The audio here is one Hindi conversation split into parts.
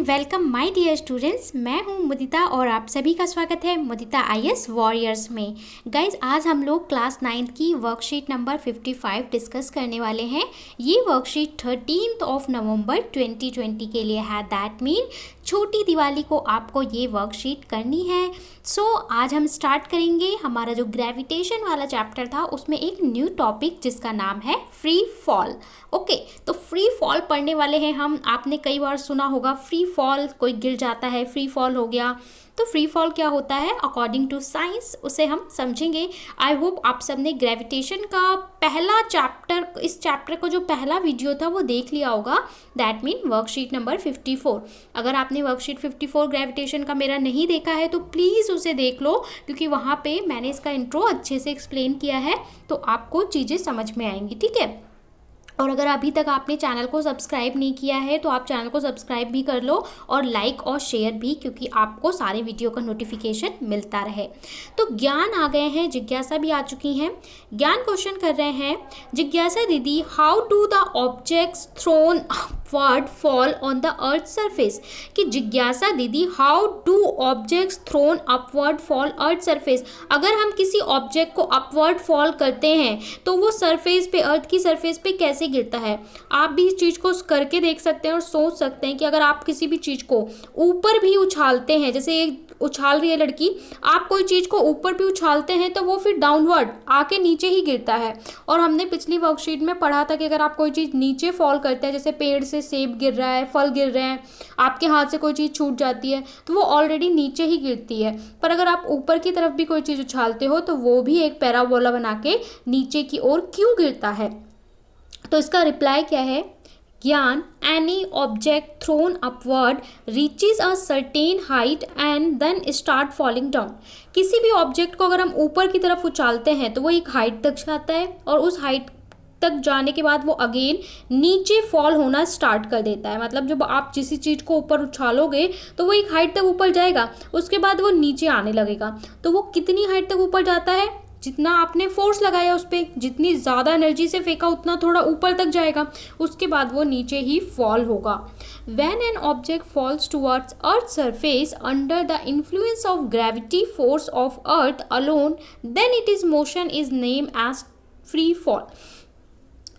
Welcome my dear students. मैं हूं मुदिता और आप सभी का स्वागत है मुदिता आईएएस वॉरियर्स में। गाइज, आज हम लोग क्लास 9 की वर्कशीट नंबर 55 डिस्कस करने वाले हैं। ये वर्कशीट 13 नवंबर 2020 के लिए है। दैट मीन छोटी दिवाली को आपको ये वर्कशीट करनी है। सो आज हम स्टार्ट करेंगे। हमारा जो ग्रेविटेशन वाला चैप्टर था उसमें एक न्यू टॉपिक जिसका नाम है फ्री फॉल। ओके, तो फ्री फॉल पढ़ने वाले हैं हम। आपने कई बार सुना होगा फ्री फॉल, कोई गिर जाता है, फ्री फॉल हो गया। तो फ्री फॉल क्या होता है अकॉर्डिंग टू साइंस, उसे हम समझेंगे। आई होप आप सबने ग्रेविटेशन का पहला चैप्टर, इस चैप्टर का जो पहला वीडियो था वो देख लिया होगा। That mean worksheet number 54। अगर आपने वर्कशीट 54 ग्रेविटेशन का मेरा नहीं देखा है तो प्लीज़ उसे देख लो, क्योंकि वहाँ पे मैंने इसका इंट्रो अच्छे से एक्सप्लेन किया है, तो आपको चीज़ें समझ में आएंगी। ठीक है। और अगर अभी तक आपने चैनल को सब्सक्राइब नहीं किया है तो आप चैनल को सब्सक्राइब भी कर लो और लाइक और शेयर भी, क्योंकि आपको सारे वीडियो का नोटिफिकेशन मिलता रहे। तो ज्ञान आ गए हैं, जिज्ञासा भी आ चुकी हैं। ज्ञान क्वेश्चन कर रहे हैं। जिज्ञासा दीदी, how do the objects throne upward fall on the earth surface? कि जिज्ञासा दीदी, how do objects throne upward fall earth surface? अगर हम किसी ऑब्जेक्ट को अपवर्ड फॉल करते हैं तो वो सरफेस पे, अर्थ की सरफेस पे कैसे गिरता है? आप भी इस चीज़ को करके देख सकते हैं और सोच सकते हैं कि अगर आप किसी भी चीज़ को ऊपर भी उछालते हैं, जैसे ये उछाल रही है लड़की, आप कोई चीज़ को ऊपर भी उछालते हैं तो वो फिर डाउनवर्ड आके नीचे ही गिरता है। और हमने पिछली वर्कशीट में पढ़ा था कि अगर आप कोई चीज़ नीचे फॉल करते हैं, जैसे पेड़ से सेब गिर रहा है, फल गिर रहे हैं, आपके हाथ से कोई चीज़ छूट जाती है तो वो ऑलरेडी नीचे ही गिरती है। पर अगर आप ऊपर की तरफ भी कोई चीज़ उछालते हो तो वो भी एक पैराबोला बना के नीचे की ओर क्यों गिरता है? तो इसका रिप्लाई क्या है? ज्ञान, any object thrown upward reaches a certain height and then start falling down. किसी भी ऑब्जेक्ट को अगर हम ऊपर की तरफ उछालते हैं तो वो एक हाइट तक जाता है और उस हाइट तक जाने के बाद वो अगेन नीचे फॉल होना स्टार्ट कर देता है। मतलब जब आप किसी चीज़ को ऊपर उछालोगे तो वो एक हाइट तक ऊपर जाएगा, उसके बाद वो नीचे आने लगेगा। तो वो कितनी हाइट तक ऊपर जाता है? जितना आपने फोर्स लगाया उस पर, जितनी ज़्यादा एनर्जी से फेंका उतना थोड़ा ऊपर तक जाएगा, उसके बाद वो नीचे ही फॉल होगा। When an object falls towards Earth's surface under the influence of gravity force of Earth alone, then its motion is named as free fall.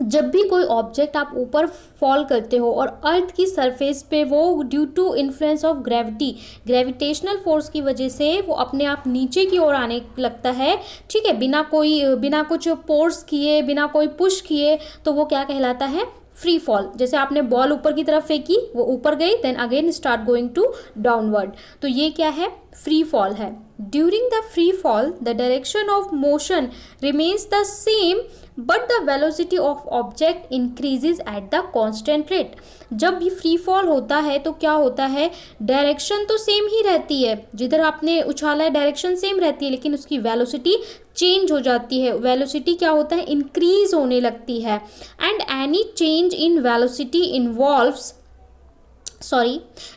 जब भी कोई ऑब्जेक्ट आप ऊपर फॉल करते हो और अर्थ की सरफेस पे वो due to influence of gravity, gravitational force की वजह से वो अपने आप नीचे की ओर आने लगता है। ठीक है, बिना कुछ फोर्स किए, बिना कोई पुश किए, तो वो क्या कहलाता है? Free fall. जैसे आपने बॉल ऊपर की तरफ फेंकी, वो ऊपर गई, then again start going to downward, तो ये क्या है? फ्री फॉल है। During the free fall the direction of motion remains the same but the velocity of object increases at the constant rate. जब भी फ्री फॉल होता है तो क्या होता है? डायरेक्शन तो सेम ही रहती है, जिधर आपने उछाला है डायरेक्शन सेम रहती है, लेकिन उसकी वेलोसिटी चेंज हो जाती है। वेलोसिटी क्या होता है? इंक्रीज होने लगती है। And any change in velocity involves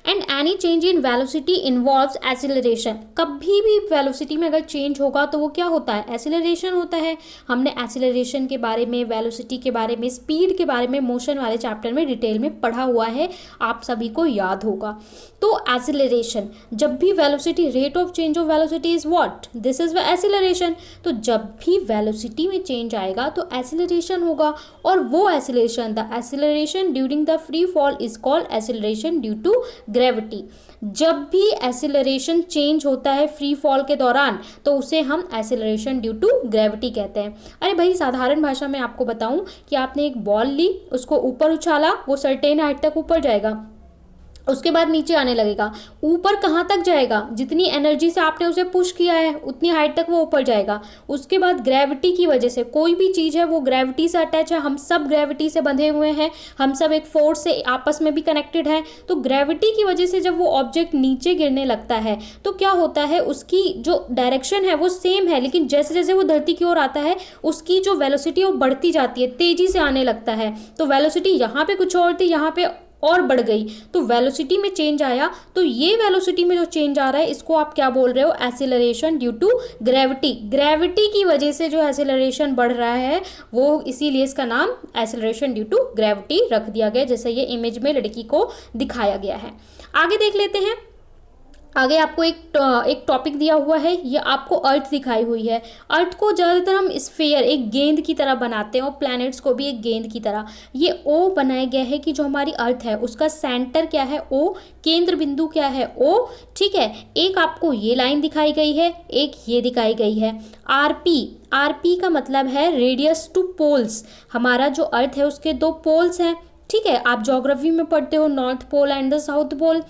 any change in velocity involves acceleration. कभी भी वेलोसिटी में अगर चेंज होगा तो वो क्या होता है? एसिलरेशन होता है। हमने एसिलरेशन के बारे में, वेलोसिटी के बारे में, स्पीड के बारे में मोशन वाले चैप्टर में डिटेल में पढ़ा हुआ है, आप सभी को याद होगा। तो एसिलरेशन, जब भी velocity, rate of change of velocity is what? This is acceleration. तो जब भी वेलोसिटी में चेंज आएगा तो एसिलरेशन होगा, और वो acceleration, the acceleration during the free fall is called acceleration due to gravity. जब भी एसिलरेशन चेंज होता है फ्री फॉल के दौरान तो उसे हम एसिलरेशन ड्यू टू ग्रेविटी कहते हैं। अरे भाई, साधारण भाषा में आपको बताऊं कि आपने एक बॉल ली, उसको ऊपर उछाला, वो सर्टेन हाइट तक ऊपर जाएगा, उसके बाद नीचे आने लगेगा। ऊपर कहाँ तक जाएगा? जितनी एनर्जी से आपने उसे पुश किया है उतनी हाइट तक वो ऊपर जाएगा। उसके बाद ग्रेविटी की वजह से, कोई भी चीज़ है वो ग्रेविटी से अटैच है, हम सब ग्रेविटी से बंधे हुए हैं, हम सब एक फोर्स से आपस में भी कनेक्टेड हैं। तो ग्रेविटी की वजह से जब वो ऑब्जेक्ट नीचे गिरने लगता है तो क्या होता है? उसकी जो डायरेक्शन है वो सेम है, लेकिन जैसे जैसे वो धरती की ओर आता है उसकी जो वेलोसिटी वो बढ़ती जाती है, तेजी से आने लगता है। तो वेलोसिटी यहाँ पे कुछ और थी, यहाँ पे और बढ़ गई, तो वेलोसिटी में चेंज आया। तो ये वेलोसिटी में जो चेंज आ रहा है इसको आप क्या बोल रहे हो, acceleration due to gravity. Gravity की वजह से जो एक्सीलरेशन बढ़ रहा है वो, इसीलिए इसका नाम एक्सीलरेशन ड्यू टू ग्रेविटी रख दिया गया, जैसे ये इमेज में लड़की को दिखाया गया है। आगे देख लेते हैं। आगे आपको एक टॉपिक दिया हुआ है, ये आपको अर्थ दिखाई हुई है। अर्थ को ज़्यादातर हम स्फीयर, एक गेंद की तरह बनाते हैं और प्लैनेट्स को भी एक गेंद की तरह। ये ओ बनाया गया है कि जो हमारी अर्थ है उसका सेंटर क्या है, ओ, केंद्र बिंदु क्या है, ओ, ठीक है। एक आपको ये लाइन दिखाई गई है, एक ये दिखाई गई है। आरपी, आरपी का मतलब है रेडियस टू पोल्स। हमारा जो अर्थ है उसके 2 पोल्स हैं, ठीक है। आप ज्योग्राफी में पढ़ते हो north pole and the south pole,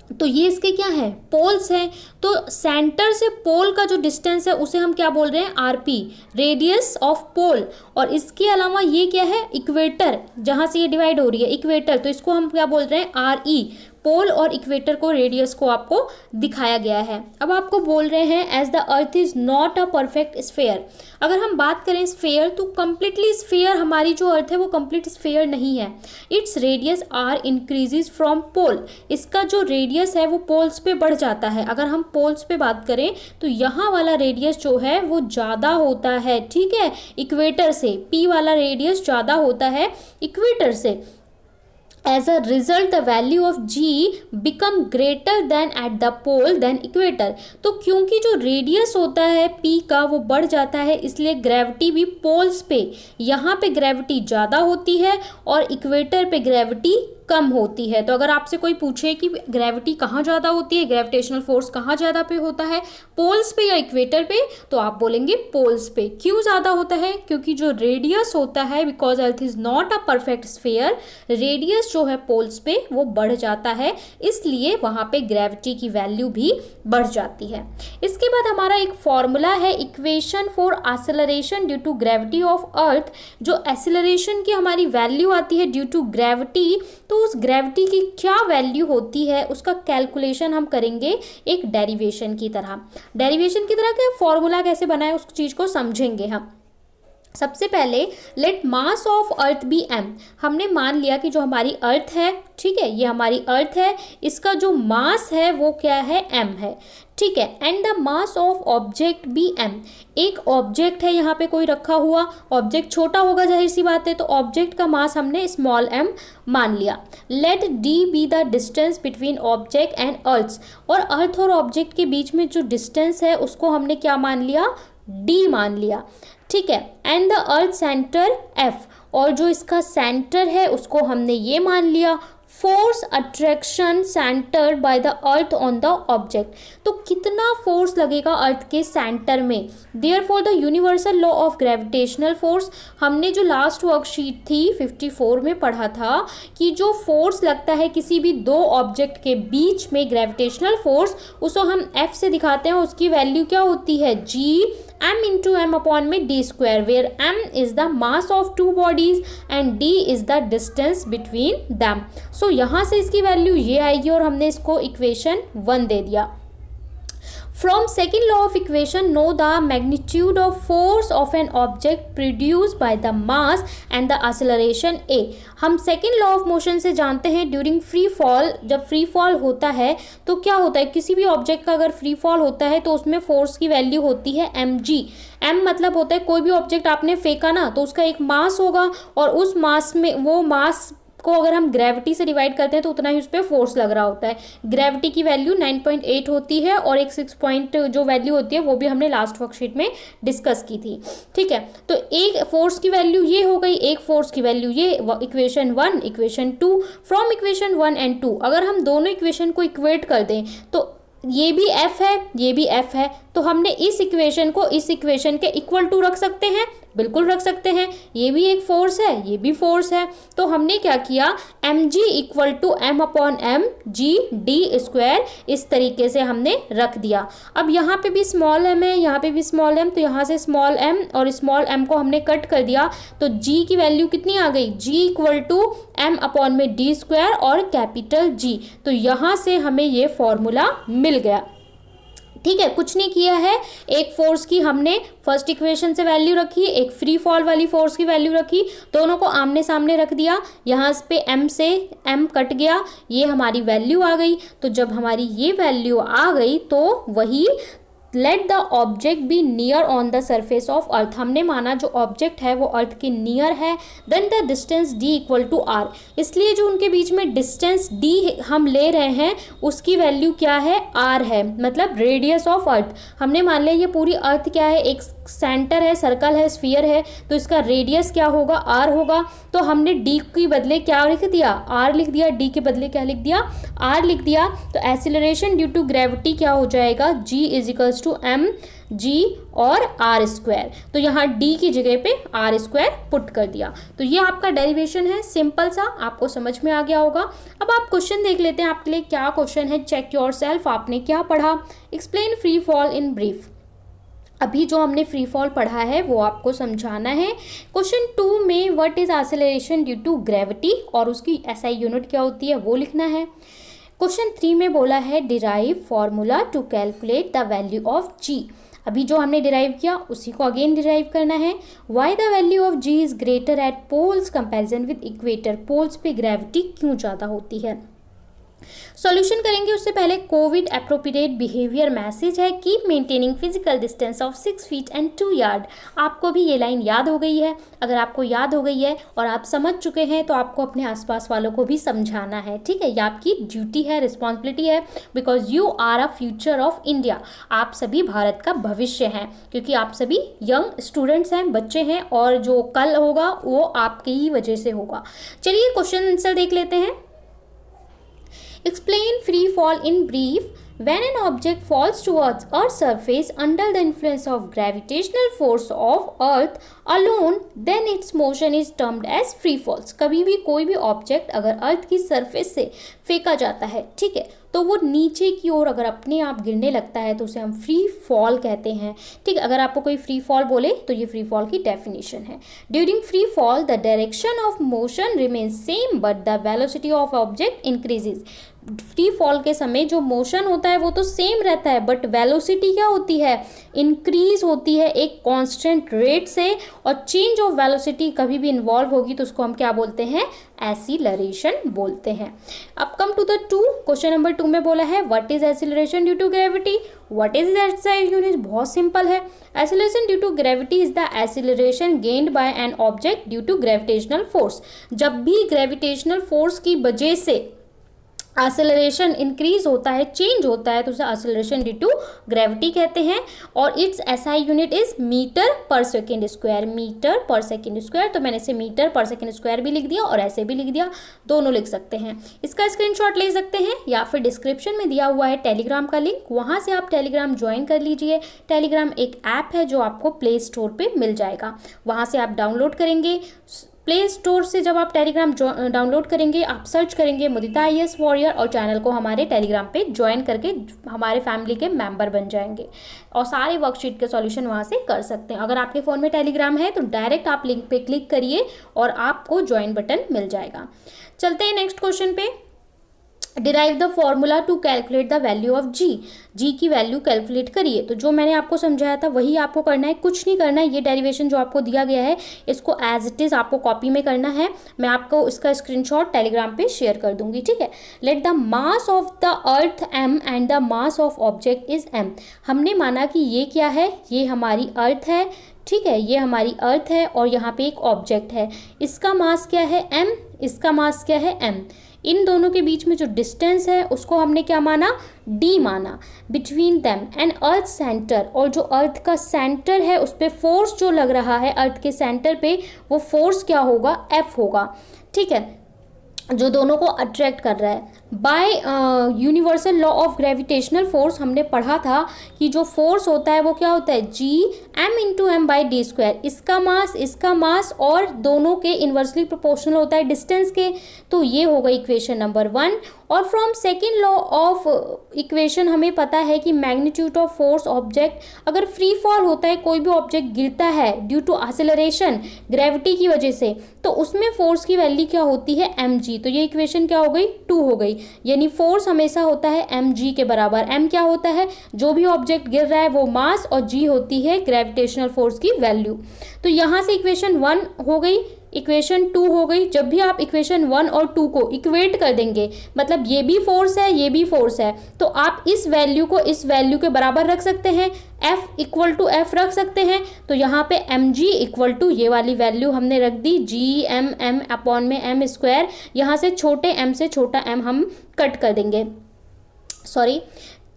तो ये इसके क्या है, पोल्स हैं। तो सेंटर से पोल का जो डिस्टेंस है उसे हम क्या बोल रहे हैं, आरपी, रेडियस ऑफ पोल। और इसके अलावा ये क्या है, इक्वेटर, जहाँ से ये डिवाइड हो रही है इक्वेटर, तो इसको हम क्या बोल रहे हैं, आर ई। पोल और इक्वेटर को, रेडियस को आपको दिखाया गया है। अब आपको बोल रहे हैं as the earth is not a perfect sphere. अगर हम बात करें स्फेयर, तो कंप्लीटली स्फेयर, हमारी जो अर्थ है वो कंप्लीट स्फेयर नहीं है। It's radius r increases from pole. इसका जो रेडियस है वो पोल्स पे बढ़ जाता है। अगर हम पोल्स पे बात करें तो यहाँ वाला रेडियस जो है वो ज़्यादा होता है, ठीक है, इक्वेटर से। पी वाला रेडियस ज़्यादा होता है इक्वेटर से। As a result, the value of G become greater than at the pole than equator। तो क्योंकि जो रेडियस होता है P का वो बढ़ जाता है, इसलिए ग्रेविटी भी पोल्स पे, यहाँ पे ग्रेविटी ज़्यादा होती है और इक्वेटर पे ग्रेविटी कम होती है। तो अगर आपसे कोई पूछे कि ग्रेविटी कहाँ ज़्यादा होती है, ग्रेविटेशनल फोर्स कहाँ ज़्यादा पे होता है, पोल्स पे या इक्वेटर पे, तो आप बोलेंगे पोल्स पे। क्यों ज़्यादा होता है, क्योंकि जो रेडियस होता है, because earth is not a perfect sphere, radius जो है पोल्स पे वो बढ़ जाता है, इसलिए वहाँ पे ग्रेविटी की वैल्यू भी बढ़ जाती है। इसके बाद हमारा एक फॉर्मूला है, equation for acceleration due to gravity of earth. जो एक्सेलरेशन की हमारी वैल्यू आती है ड्यू टू ग्रेविटी, तो उस ग्रेविटी की क्या वैल्यू होती है उसका कैलकुलेशन हम करेंगे एक डेरिवेशन की तरह। डेरिवेशन की तरह क्या फॉर्मूला कैसे बना है उस चीज़ को समझेंगे हम। सबसे पहले let mass of earth be M. हमने मान लिया कि जो हमारी अर्थ है, ठीक है, ये हमारी अर्थ है, इसका जो मास है वो क्या है, एम है, ठीक है। And the mass of object be m. एक ऑब्जेक्ट है यहाँ पे कोई रखा हुआ, ऑब्जेक्ट छोटा होगा जाहिर सी बात है, तो ऑब्जेक्ट का मास हमने स्मॉल एम मान लिया। Let d be the distance between object and earth. और अर्थ और ऑब्जेक्ट के बीच में जो डिस्टेंस है उसको हमने क्या मान लिया, डी मान लिया, ठीक है। And the earth centre F. और जो इसका सेंटर है उसको हमने ये मान लिया, force attraction centre by the earth on the object. तो कितना फोर्स लगेगा अर्थ के सेंटर में, therefore the universal law of gravitational force. हमने जो लास्ट वर्कशीट थी 54 में पढ़ा था कि जो फोर्स लगता है किसी भी 2 ऑब्जेक्ट के बीच में, ग्रेविटेशनल फोर्स, उसको हम एफ से दिखाते हैं, उसकी वैल्यू क्या होती है, जी m into m upon में d square, where m is the mass of 2 bodies and d is the distance between them। so यहाँ से इसकी वैल्यू ये आएगी और हमने इसको इक्वेशन 1 दे दिया। From second law of equation, know the magnitude of force of an object produced by the mass and the acceleration a। हम second law of motion से जानते हैं during free fall, जब free fall होता है तो क्या होता है, किसी भी ऑब्जेक्ट का अगर फ्री फॉल होता है तो उसमें फोर्स की वैल्यू होती है mg। m मतलब होता है कोई भी ऑब्जेक्ट आपने फेंका ना तो उसका एक मास होगा, और उस मास में, वो मास को अगर हम ग्रेविटी से डिवाइड करते हैं तो उतना ही उस पर फोर्स लग रहा होता है। ग्रेविटी की वैल्यू 9.8 होती है और एक 6 पॉइंट जो वैल्यू होती है वो भी हमने लास्ट वर्कशीट में डिस्कस की थी, ठीक है। तो एक फोर्स की वैल्यू ये हो गई, एक फोर्स की वैल्यू ये, equation 1, equation 2। From equation 1 and 2 अगर हम दोनों इक्वेशन को इक्वेट कर दें तो ये भी f है, ये भी f है, तो हमने इस इक्वेशन को इस इक्वेशन के इक्वल टू रख सकते हैं, बिल्कुल रख सकते हैं। ये भी एक फोर्स है, ये भी फोर्स है, तो हमने क्या किया, mg equal to m upon m g d square, इस तरीके से हमने रख दिया। अब यहाँ पे भी स्मॉल m है, यहाँ पे भी स्मॉल m, तो यहाँ से स्मॉल m और स्मॉल m को हमने कट कर दिया, तो g की वैल्यू कितनी आ गई, g equal to m upon M d square और कैपिटल G। तो यहाँ से हमें ये फॉर्मूला मिल गया। ठीक है, कुछ नहीं किया है। एक फोर्स की हमने फर्स्ट इक्वेशन से वैल्यू रखी, एक फ्री फॉल वाली फोर्स की वैल्यू रखी, दोनों को आमने सामने रख दिया, यहाँ पे m से m कट गया, ये हमारी वैल्यू आ गई। तो जब हमारी ये वैल्यू आ गई तो वही late the object be near on the surface of earth, हमने माना जो ऑब्जेक्ट है वो अर्थ के नियर है, then the distance d equal to r, इसलिए जो उनके बीच में डिस्टेंस d हम ले रहे हैं उसकी वैल्यू क्या है, r है, मतलब रेडियस ऑफ अर्थ। हमने मान लिया ये पूरी अर्थ क्या है, एक सेंटर है, सर्कल है, स्फीयर है, तो इसका रेडियस क्या होगा, r होगा। तो हमने d के बदले क्या लिख दिया, r लिख दिया, d के बदले क्या लिख दिया, r लिख दिया। तो एक्सीलरेशन ड्यू टू ग्रेविटी क्या हो जाएगा, g is equals to m g और r स्क्वायर। तो यहाँ d की जगह पे r स्क्वायर पुट कर दिया। तो ये आपका डेरिवेशन है, सिंपल सा, आपको समझ में आ गया होगा। अब आप क्वेश्चन देख लेते हैं, आपके लिए क्या क्वेश्चन है, चेक योरसेल्फ, आपने क्या पढ़ा। Explain free fall in brief. अभी जो हमने फ्री फॉल पढ़ा है वो आपको समझाना है। क्वेश्चन 2 में what is acceleration due to gravity और उसकी SI यूनिट क्या होती है वो लिखना है। क्वेश्चन 3 में बोला है derive formula to calculate the value of g। अभी जो हमने डिराइव किया उसी को अगेन डिराइव करना है। Why the value of g is greater at poles comparison with equator, poles पे ग्रेविटी क्यों ज़्यादा होती है। सॉल्यूशन करेंगे उससे पहले कोविड एप्रोप्रिएट बिहेवियर मैसेज है, keep maintaining physical distance of 6 feet and 2 yard. आपको भी ये लाइन याद हो गई है। अगर आपको याद हो गई है और आप समझ चुके हैं तो आपको अपने आसपास वालों को भी समझाना है, ठीक है, ये आपकी ड्यूटी है, रिस्पॉन्सिबिलिटी है, because you are a future of India. आप सभी भारत का भविष्य हैं, क्योंकि आप सभी यंग स्टूडेंट्स हैं, बच्चे हैं, और जो कल होगा वो आपकी ही वजह से होगा। चलिए क्वेश्चन आंसर देख लेते हैं। Explain free fall in brief. When an object falls towards Earth's surface under the influence of gravitational force of Earth alone, then its motion is termed as free falls. कभी भी कोई भी ऑब्जेक्ट अगर अर्थ की सरफेस से फेंका जाता है, ठीक है, तो वो नीचे की ओर अगर अपने आप गिरने लगता है तो उसे हम फ्री फॉल कहते हैं, ठीक है। अगर आपको कोई फ्री फॉल बोले तो ये फ्री फॉल की डेफिनेशन है। During free fall the direction of motion remains same but the velocity of object increases. Free fall के समय जो मोशन होता है वो तो सेम रहता है, बट वेलोसिटी क्या होती है, इंक्रीज होती है एक कांस्टेंट रेट से, और चेंज ऑफ वेलोसिटी कभी भी इन्वॉल्व होगी तो उसको हम क्या बोलते हैं, एक्सीलरेशन बोलते हैं। अब come to the 2, question number 2 में बोला है what is acceleration due to gravity, what is SI unit. बहुत सिंपल है, acceleration due to gravity is the acceleration gained by an object due to gravitational force. जब भी ग्रेविटेशनल फोर्स की वजह से एक्सेलरेशन इंक्रीज होता है, चेंज होता है, तो उसे एक्सेलरेशन ड्यू टू ग्रेविटी कहते हैं। और it's SI unit is metre per second square, metre per second square. तो मैंने इसे मीटर पर सेकेंड स्क्वायर भी लिख दिया और ऐसे भी लिख दिया, दोनों लिख सकते हैं। इसका स्क्रीनशॉट ले सकते हैं या फिर डिस्क्रिप्शन में दिया हुआ है टेलीग्राम का लिंक, वहाँ से आप टेलीग्राम ज्वाइन कर लीजिए। टेलीग्राम एक ऐप है जो आपको प्ले स्टोर पर मिल जाएगा, वहाँ से आप डाउनलोड करेंगे। प्ले स्टोर से जब आप टेलीग्राम डाउनलोड करेंगे, आप सर्च करेंगे मुदिता IAS वॉरियर और चैनल को हमारे टेलीग्राम पे ज्वाइन करके हमारे फैमिली के मेंबर बन जाएंगे और सारे वर्कशीट के सॉल्यूशन वहाँ से कर सकते हैं। अगर आपके फ़ोन में टेलीग्राम है तो डायरेक्ट आप लिंक पे क्लिक करिए और आपको ज्वाइन बटन मिल जाएगा। चलते हैं नेक्स्ट क्वेश्चन पे। Derive the formula to calculate the value of g की वैल्यू कैलकुलेट करिए। तो जो मैंने आपको समझाया था वही आपको करना है, कुछ नहीं करना है। ये डेरिवेशन जो आपको दिया गया है इसको एज इट इज़ आपको कॉपी में करना है। मैं आपको इसका स्क्रीनशॉट टेलीग्राम पे शेयर कर दूंगी, ठीक है। Let the mass of the earth m and the mass of object is m। हमने माना कि ये क्या है, ये हमारी अर्थ है, ठीक है, ये हमारी अर्थ है और यहाँ पे एक ऑब्जेक्ट है। इसका मास क्या है m, इसका मास क्या है m। इन दोनों के बीच में जो डिस्टेंस है उसको हमने क्या माना, d माना। Between them and earth centre, और जो अर्थ का सेंटर है उस पर फोर्स जो लग रहा है अर्थ के सेंटर पे, वो फोर्स क्या होगा, F होगा, ठीक है, जो दोनों को अट्रैक्ट कर रहा है। Bye universal law of gravitational force हमने पढ़ा था कि जो फोर्स होता है वो क्या होता है, G(m)/d²। इसका मास और दोनों के इन्वर्सली प्रोपोर्शनल होता है डिस्टेंस के। तो ये होगा इक्वेशन नंबर 1। और from second law of equation हमें पता है कि मैग्नीट्यूड ऑफ फोर्स ऑब्जेक्ट, अगर फ्री फॉल होता है, कोई भी ऑब्जेक्ट गिरता है ड्यू टू एक्सेलरेशन ग्रेविटी की वजह से, तो उसमें फोर्स की वैल्यू क्या होती है, mg। तो ये इक्वेशन क्या हो गई, 2 हो गई। यानी फोर्स हमेशा होता है mg के बराबर। m क्या होता है, जो भी ऑब्जेक्ट गिर रहा है वो मास, और g होती है ग्रेविटेशनल फोर्स की वैल्यू। तो यहाँ से इक्वेशन 1 हो गई, इक्वेशन 2 हो गई। जब भी आप इक्वेशन 1 और 2 को इक्वेट कर देंगे, मतलब ये भी फोर्स है ये भी फोर्स है, तो आप इस वैल्यू को इस वैल्यू के बराबर रख सकते हैं, F इक्वल टू एफ रख सकते हैं। तो यहाँ पे mg इक्वल टू ये वाली वैल्यू हमने रख दी, m अपॉन में m स्क्वायर। यहाँ से छोटे m से छोटा m हम कट कर देंगे, सॉरी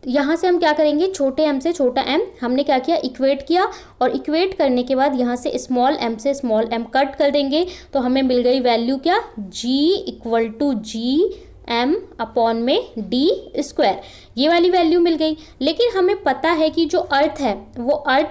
यहाँ से हम क्या करेंगे, छोटे m से छोटा m हमने क्या किया, इक्वेट किया, और इक्वेट करने के बाद यहाँ से स्मॉल m से स्मॉल m कट कर देंगे। तो हमें मिल गई वैल्यू क्या, g equal to G m upon M d square, ये वाली वैल्यू मिल गई। लेकिन हमें पता है कि जो अर्थ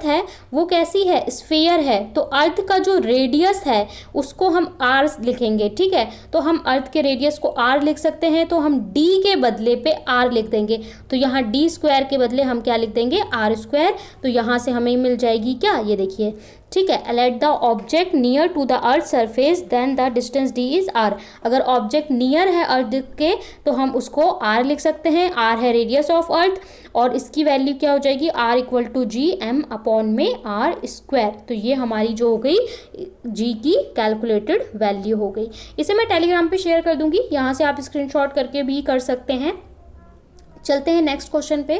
है वो कैसी है, स्फीयर है। तो अर्थ का जो रेडियस है उसको हम r लिखेंगे, ठीक है। तो हम अर्थ के रेडियस को r लिख सकते हैं, तो हम d के बदले पे r लिख देंगे। तो यहाँ d स्क्वायर के बदले हम क्या लिख देंगे, r स्क्वायर। तो यहाँ से हमें मिल जाएगी क्या, ये देखिए, ठीक है। Let the object near to the earth surface then the distance d is r। अगर ऑब्जेक्ट नियर है अर्थ के तो हम उसको r लिख सकते हैं, r है रेडियस ऑफ अर्थ, और इसकी वैल्यू क्या हो जाएगी, r equal to G m upon M r square. तो ये हमारी जो हो गई g की कैलकुलेटेड वैल्यू हो गई। इसे मैं टेलीग्राम पे शेयर कर दूंगी, यहाँ से आप स्क्रीनशॉट करके भी कर सकते हैं। चलते हैं नेक्स्ट क्वेश्चन पे।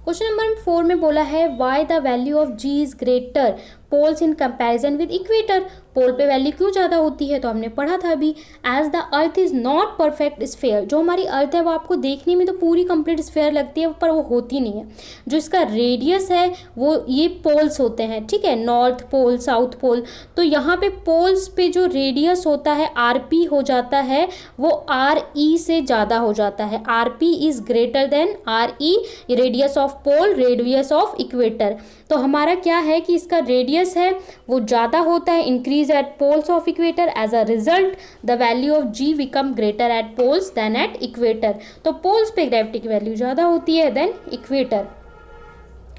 क्वेश्चन नंबर 4 में बोला है why the value of g is greater poles in comparison with equator. Pole पे वैल्यू क्यों ज़्यादा होती है, तो हमने पढ़ा था अभी, as the earth is not perfect sphere. जो हमारी अर्थ है वो आपको देखने में तो पूरी कंप्लीट स्फेयर लगती है, पर वो होती नहीं है। जो इसका रेडियस है वो ये पोल्स होते हैं, ठीक है, नॉर्थ पोल साउथ पोल। तो यहाँ पे पोल्स पे जो रेडियस होता है rp हो जाता है, वो re से ज़्यादा हो जाता है। rp is greater than re, radius of pole radius of equator. तो हमारा क्या है कि इसका रेडियस है वो ज़्यादा होता है, increase at poles of equator. As a result the value of g become greater at poles than at equator. तो पोल्स पे ग्रेविटी की वैल्यू ज़्यादा होती है देन इक्वेटर।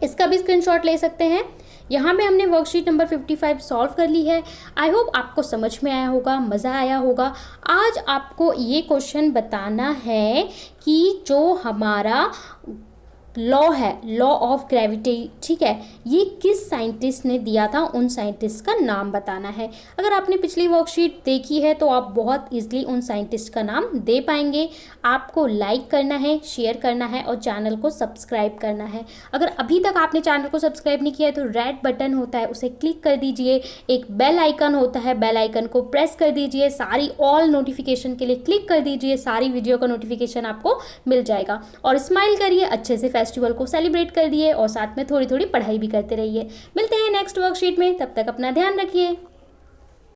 इसका भी स्क्रीनशॉट ले सकते हैं। यहाँ पे हमने वर्कशीट नंबर 55 सॉल्व कर ली है। आई होप आपको समझ में आया होगा, मज़ा आया होगा। आज आपको ये क्वेश्चन बताना है कि जो हमारा लॉ है, लॉ ऑफ ग्रेविटी, ठीक है, ये किस साइंटिस्ट ने दिया था, उन साइंटिस्ट का नाम बताना है। अगर आपने पिछली वर्कशीट देखी है तो आप बहुत इजीली उन साइंटिस्ट का नाम दे पाएंगे। आपको लाइक करना है, शेयर करना है और चैनल को सब्सक्राइब करना है। अगर अभी तक आपने चैनल को सब्सक्राइब नहीं किया है तो रेड बटन होता है, उसे क्लिक कर दीजिए। एक बेल आइकन होता है, बेल आइकन को प्रेस कर दीजिए। सारी ऑल नोटिफिकेशन के लिए क्लिक कर दीजिए, सारी वीडियो का नोटिफिकेशन आपको मिल जाएगा। और स्माइल करिए, अच्छे से फेस्टिवल को सेलिब्रेट कर दिए और साथ में थोड़ी थोड़ी पढ़ाई भी करते रहिए। मिलते हैं नेक्स्ट वर्कशीट में, तब तक अपना ध्यान रखिए।